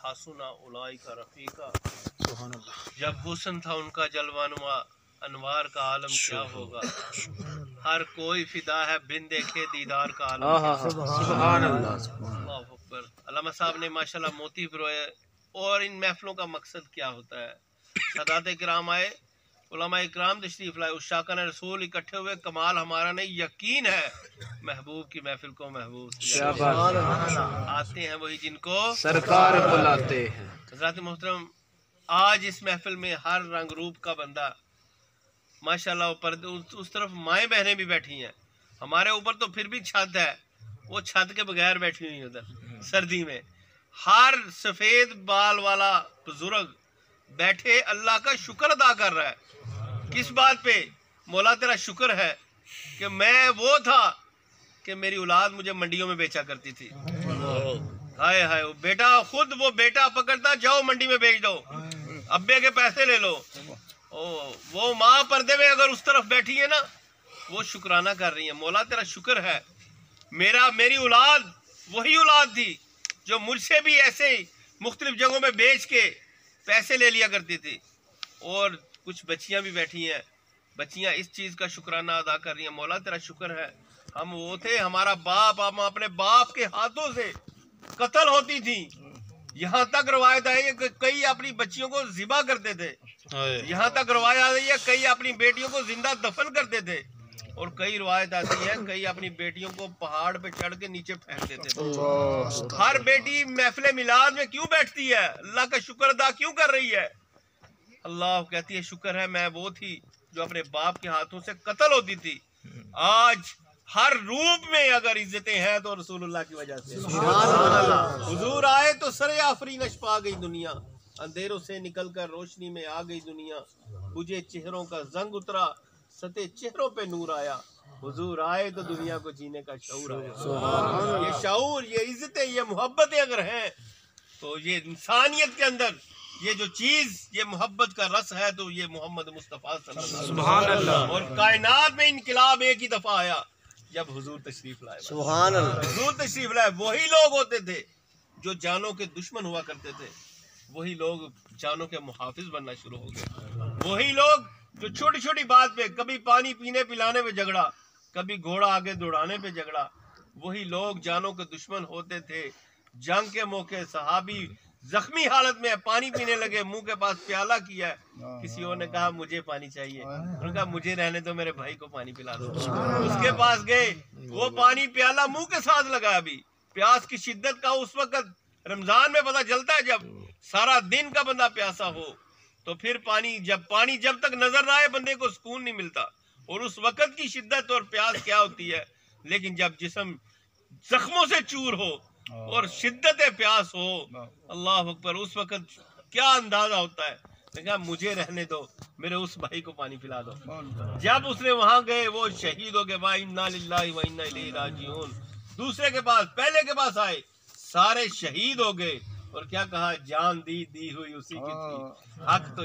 हासुना उलाइका रफीका। जब हुस्न था उनका जलवानुमा, अनवार का आलम क्या होगा। हर कोई फिदा है बिन देखे दीदार का आलम। सुभान अल्लाह। अल्लाहु अकबर। अल्लामा साहब ने माशाल्लाह मोती पिरोए। और इन महफिलों का मकसद क्या होता है। सदाते किराम आए, उलमा इकराम तशरीफ लाए, उस शाकन रसूल इकट्ठे हुए। कमाल हमारा नहीं, यकीन है महबूब की महफिल को महबूब आते हैं वही जिनको सरकार बुलाते हैं। हज़रात मोहतरम, आज इस महफिल में हर रंग रूप का बंदा माशाल्लाह ऊपर उस तरफ माएँ बहनें भी बैठी हैं। हमारे ऊपर तो फिर भी छत है, वो छत के बगैर बैठी हुई उधर सर्दी में। हर सफेद बाल वाला बुजुर्ग बैठे अल्लाह का शुक्र अदा कर रहा है। किस बात पे? मौला तेरा शुक्र है कि मैं वो था कि मेरी औलाद मुझे मंडियों में बेचा करती थी। हाय हाय, बेटा खुद वो बेटा पकड़ता, जाओ मंडी में बेच दो, अब्बे के पैसे ले लो। वो माँ पर्दे में अगर उस तरफ बैठी है ना, वो शुक्राना कर रही है। मौला तेरा शुक्र है, मेरी औलाद वही औलाद थी जो मुझसे भी ऐसे ही मुख्तलिफ जगहों में बेच के पैसे ले लिया करती थी। और कुछ बच्चियां भी बैठी हैं, बच्चियां इस चीज़ का शुक्राना अदा कर रही हैं। मौला तेरा शुक्र है, हम वो थे, हमारा बाप, हम अपने बाप के हाथों से कत्ल होती थी। यहाँ तक रवायत आई है कि कई अपनी बच्चियों को ज़िबा करते थे। यहाँ तक रवायत आई है कई अपनी बेटियों को जिंदा दफन करते थे। और कई रवायत आती है कई अपनी बेटियों को पहाड़ पे चढ़ के नीचे फेंक देते थे। हर बेटी महफिल मिलाद में क्यों बैठती है? अल्लाह का शुक्र अदा क्यों कर रही है? अल्लाह कहती है शुक्र है मैं वो थी जो अपने बाप के हाथों से कत्ल होती थी। आज हर रूप में अगर इज्जतें हैं तो रसूलुल्लाह की वजह से। हुजूर आए तो सरे आफरीनश पा गई दुनिया, अंधेरों से निकलकर रोशनी में आ गई दुनिया। बुझे चेहरों का जंग उतरा, सते चेहरों पे नूर आया। हुजूर आए तो दुनिया को जीने का शऊर आया। ये शऊर, ये इज्जतें, ये मोहब्बतें अगर हैं तो ये इंसानियत के अंदर ये जो चीज, ये मोहब्बत का रस है, तो ये मोहम्मद मुस्तफा सुभान अल्लाह। और कायनात में इनकलाब एक ही दफा आया जब हुजूर तशरीफ लाए। सुभान अल्लाह। हुजूर तशरीफ लाए, वही लोग होते थे जो जानों के दुश्मन हुआ करते थे, वही लोग जानों के मुहाफिज बनना शुरू हो गए। वही लोग जो छोटी छोटी बात पे, कभी पानी पीने पिलाने पे झगड़ा, कभी घोड़ा आगे दौड़ाने पे झगड़ा, वही लोग जानों के दुश्मन होते थे। जंग के मौके सहाबी जख्मी हालत में पानी पीने लगे, मुंह के पास प्याला किया है, किसी और ने कहा मुझे पानी चाहिए, उन्होंने कहा मुझे रहने दो, मेरे भाई को पानी पिला दो। उसके पास गए, वो पानी प्याला मुंह के साथ लगा। अभी प्यास की शिद्दत का उस वक्त रमजान में पता चलता है, जब सारा दिन का बंदा प्यासा हो तो फिर पानी जब तक नजर ना आए बंदे को सुकून नहीं मिलता। और उस वक्त की शिद्दत और प्यास क्या होती है। लेकिन जब जिस्म जख्मों से चूर हो और शिद्दत प्यास हो, अल्लाह अकबर, उस वक्त क्या अंदाजा होता है। कहा मुझे रहने दो, मेरे उस भाई को पानी पिला दो। जब उसने वहां गए, वो शहीद हो गए। वा इन्ना लिल्लाहि व इन्ना इलैहि राजिऊन। दूसरे के पास, पहले के पास आए, सारे शहीद हो गए। और क्या कहा, जान दी हुई उसी की थी, हक तो